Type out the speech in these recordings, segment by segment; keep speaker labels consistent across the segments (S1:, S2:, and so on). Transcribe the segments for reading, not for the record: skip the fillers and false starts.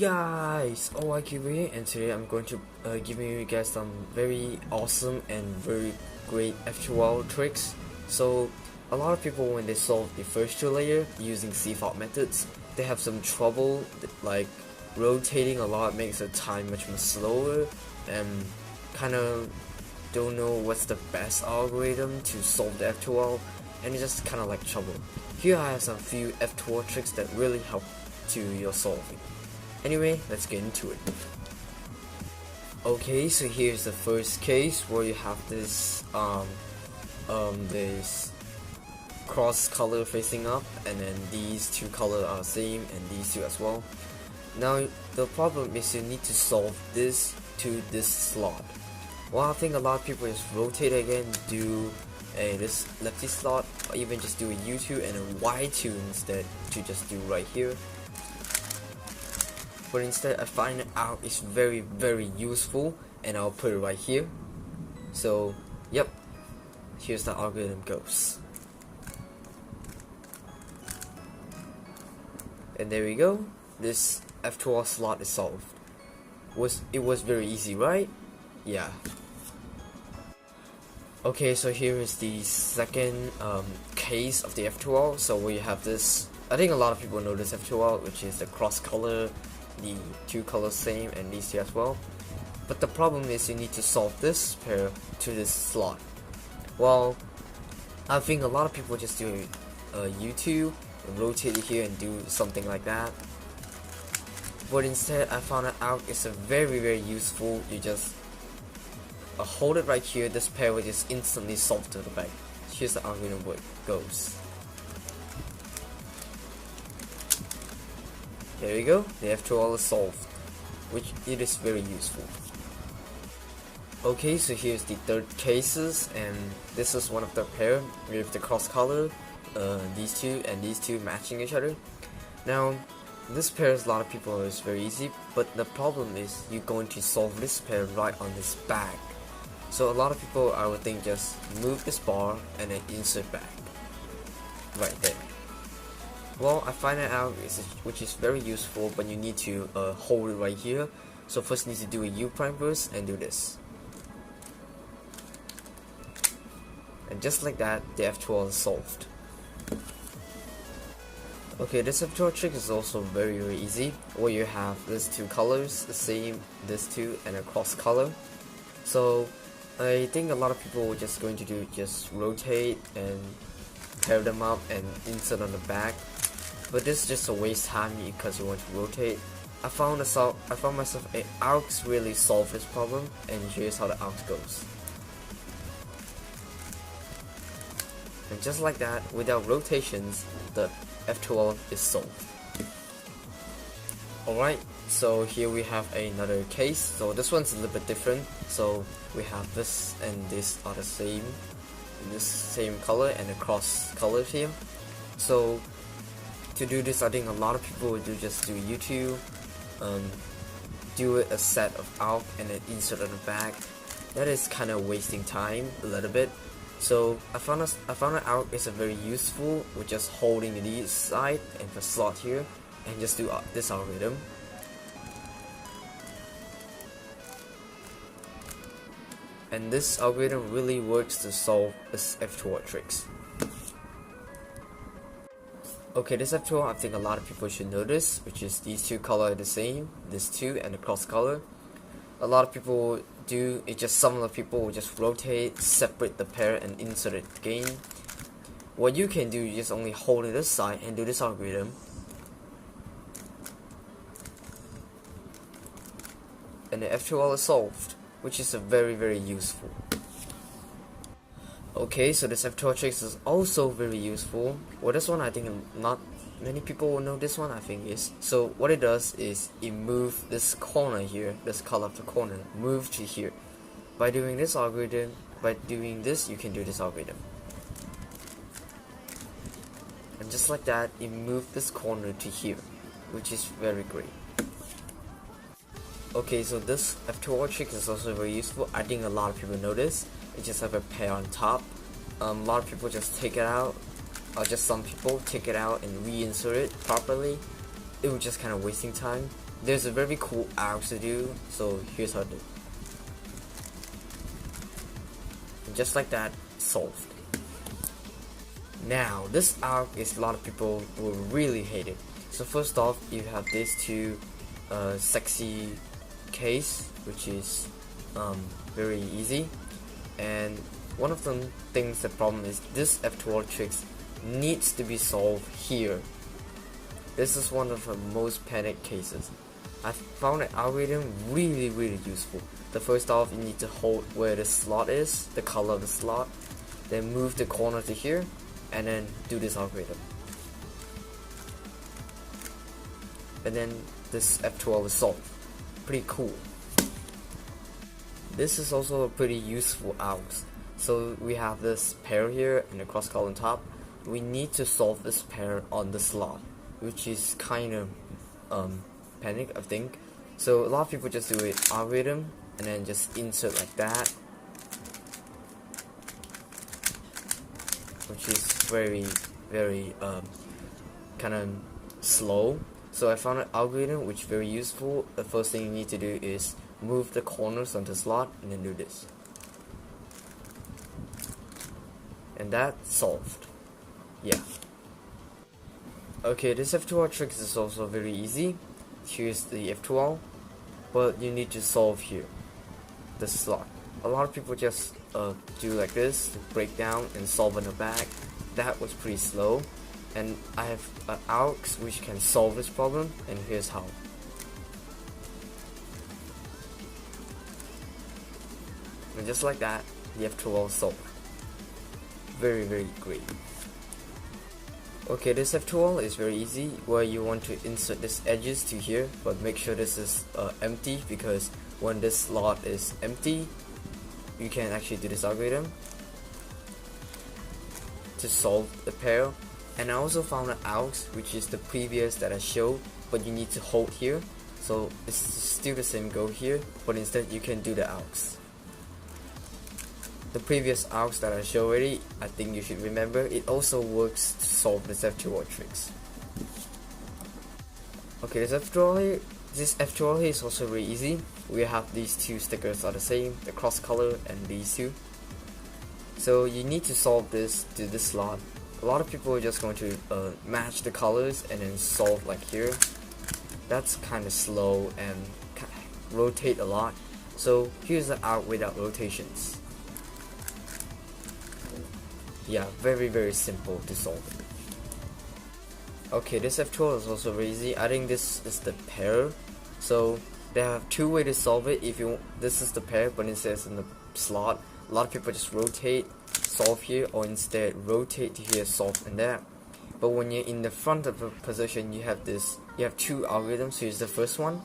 S1: guys, OIQ here, and today I'm going to giving you guys some very awesome and very great F2L tricks. So a lot of people, when they solve the first two layer using CFOP methods, they have some trouble, like rotating a lot makes the time much more slower, and kind of don't know what's the best algorithm to solve the F2L, and it's just kind of like trouble. Here I have some few F2L tricks that really help to your solving. Anyway, let's get into it. Okay, so here's the first case where you have this this cross color facing up, and then these two colors are the same, and these two as well. Now the problem is you need to solve this to this slot. Well, I think a lot of people just rotate again, do this lefty slot, or even just do a U2 and a Y2 instead to just do right here. But instead I find it out it's very useful, and I'll put it right here. So yep, here's the algorithm goes. And there we go, this F2L slot is solved. It was very easy, right? Yeah. Okay, so here is the second case of the F2L. So we have this, I think a lot of people know this F2L, which is the cross color, the two colors same, and these two as well. But the problem is you need to solve this pair to this slot. Well, I think a lot of people just do a U2, rotate it here and do something like that. But instead I found it out it's a very useful. You just hold it right here, this pair will just instantly solve to the back. Here's the algorithm where it goes. There you go, the F2L is solved, which it is very useful. Okay, so here's the third cases, and this is one of the pair with the cross color, these two and these two matching each other. Now this pair, a lot of people is very easy, but the problem is you're going to solve this pair right on this back. So a lot of people, I would think, just move this bar and then insert back right there. Well, I find it out which is very useful, but you need to hold it right here. So first you need to do a U prime first and do this. And just like that, the F2L is solved. Okay, this F2L trick is also very easy, where you have these two colors, the same, this two, and a cross color. So I think a lot of people are just going to do just rotate and pair them up and insert on the back. But this is just a waste time because you want to rotate. I found myself Algs really solve this problem, and here's how the Algs goes. And just like that, without rotations, the F2L is solved. Alright, so here we have another case. So this one's a little bit different. So we have this and this are the same, this same color and the cross colors here. So to do this, I think a lot of people would just do U2, do a set of out and then insert on the back. That is kind of wasting time a little bit. So I found it out it's a very useful with just holding the side and the slot here and just do this algorithm. And this algorithm really works to solve this F2L tricks. Okay, this F2L I think a lot of people should notice, which is these two colors are the same, this two and the cross color. A lot of people do it, just some of the people will just rotate, separate the pair and insert it again. What you can do, you just only hold it this side and do this algorithm. And the F2L is solved, which is a very useful. Okay, so this F2L trick is also very useful. Well, this one I think not many people will know this one, I think is. So what it does is it moves this corner here, this color of the corner, move to here. By doing this algorithm, by doing this, you can do this algorithm. And just like that, it moves this corner to here, which is very great. Okay, so this F2L trick is also very useful. I think a lot of people know this. It just have a pair on top. A lot of people just take it out, or just some people take it out and reinsert it properly. It was just kind of wasting time. there's a very cool Algs to do, so here's how to do. And just like that, solved. Now, this Alg is a lot of people will really hate it. So first off, you have these two sexy case, which is very easy, and one of the things, the problem is this F2L tricks needs to be solved here. This is one of the most panic cases. I found an algorithm really useful. The first off, you need to hold where the slot is, the color of the slot, then move the corner to here, and then do this algorithm. And then this F2L is solved. Pretty cool. This is also a pretty useful Algs. So we have this pair here and the cross color on top. We need to solve this pair on the slot, which is kind of panic, I think. So a lot of people just do it algorithm and then just insert like that, which is very kind of slow. So I found an algorithm which is very useful. The first thing you need to do is move the corners onto the slot and then do this. And that's solved. Yeah. Okay, this F2L trick is also very easy. Here's the F2L, but you need to solve here, the slot. A lot of people just do like this, break down and solve in the back. That was pretty slow, and I have Algs which can solve this problem, and here's how. And just like that, the F2L solved. Very great. Okay, this F2L is very easy, where you want to insert this edges to here, but make sure this is empty, because when this slot is empty, you can actually do this algorithm to solve the pair. And I also found an Algs, which is the previous that I showed, but you need to hold here, so it's still the same goal here, but instead you can do the Algs. The previous Algs that I showed already, I think you should remember, it also works to solve this F2L tricks. Okay, this F2L here is also very easy. We have these two stickers are the same, the cross color and these two. So you need to solve this to this slot. A lot of people are just going to match the colors and then solve like here. That's kind of slow and rotate a lot. So here's the Alg without rotations. Yeah, very simple to solve. Okay, this F2L is also very easy. I think this is the pair. So they have two ways to solve it. If you this is the pair, but it says in the slot. A lot of people just rotate, solve here, or instead rotate to here, solve in there. But when you're in the front of the position, you have this. You have two algorithms. Here's the first one.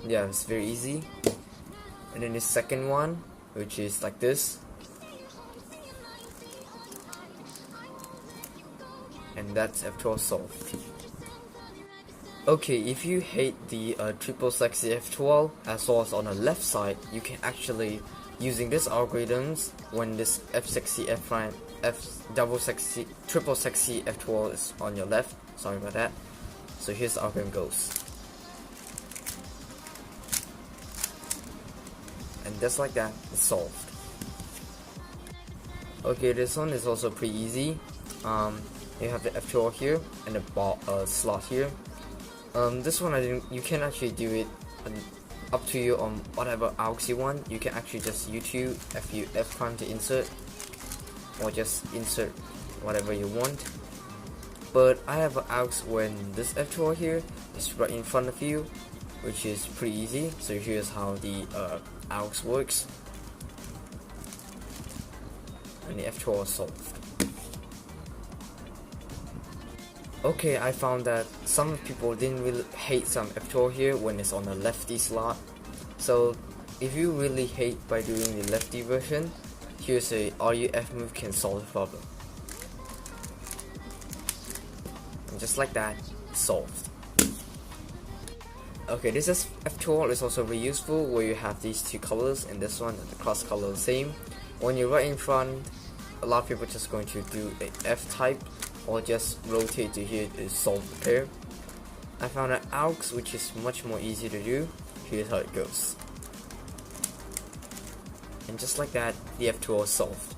S1: Yeah, it's very easy. And then the second one, which is like this, and that's F2L solved. Okay, if you hate the triple sexy F2L as well as on the left side, you can actually using this algorithms when this F sexy F prime double sexy triple sexy F2L is on your left. Sorry about that. So here's the algorithm goes. And just like that, it's solved. Okay, this one is also pretty easy. You have the F2L here and the slot here. This one you can actually do it up to you on whatever Algs you want. You can actually just YouTube F prime to insert, or just insert whatever you want. But I have an Algs when this F2L here is right in front of you, which is pretty easy. So here's how the Algs works, and the F2L is solved. Okay, I found that some people didn't really hate some F2L here when it's on the lefty slot. So if you really hate by doing the lefty version, here's a RUF move can solve the problem. And just like that, solved. Okay, this is F2L is also very useful, where you have these two colors and this one, the cross color the same. When you're right in front, a lot of people are just going to do a F type, or just rotate to here to solve the pair. I found an Algs which is much more easy to do. Here's how it goes. And just like that, the F2L is solved.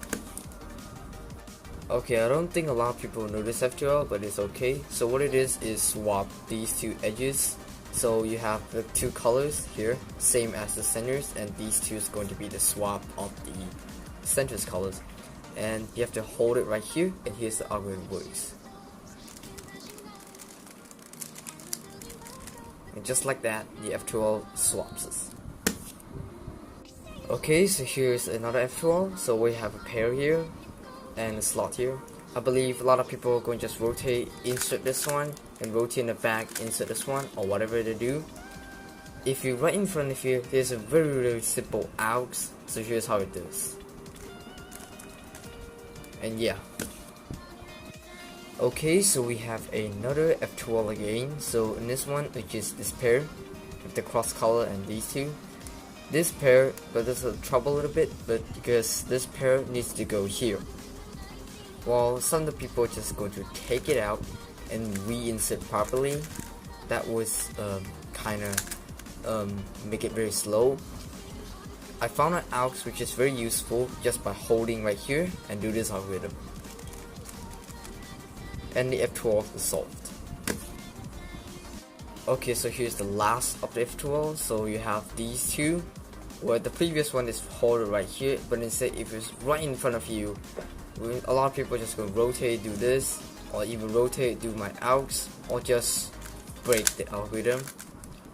S1: Okay, I don't think a lot of people know this F2L, but it's okay. So what it is swap these two edges. So you have the two colors here, same as the centers, and these two is going to be the swap of the centers colors. And you have to hold it right here, and here's the algorithm works. And just like that, the F2L swaps us. Okay, so here's another F2L. So we have a pair here and a slot here. I believe a lot of people are going to just rotate, insert this one, and rotate in the back, insert this one, or whatever they do. If you right in front of you, there's a very simple Algs. So here's how it does. And yeah. Okay, so we have another F2L again. So in this one, which is this pair, with the cross color and these two. This pair, but there's a trouble a little bit, but because this pair needs to go here. Well, some of the people are just going to take it out and reinsert properly. That was kinda make it very slow. I found an Algs which is very useful just by holding right here and do this algorithm. And the F2L is solved. Okay, so here's the last of the F2L. So you have these two, where the previous one is holded right here, but instead if it's right in front of you, a lot of people just go rotate, do this, or even rotate, do my Algs, or just break the algorithm.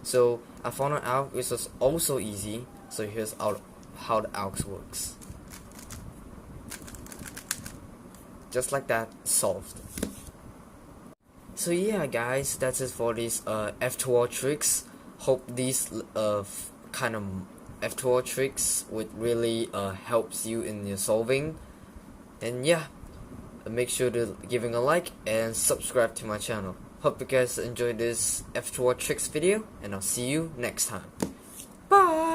S1: So I found an Alg which was also easy. So here's how the Algs works. Just like that, solved. So yeah guys, that's it for these F2L tricks. Hope these kind of F2L tricks would really helps you in your solving. And yeah, make sure to giving a like and subscribe to my channel. Hope you guys enjoyed this F2L tricks video, and I'll see you next time. Bye!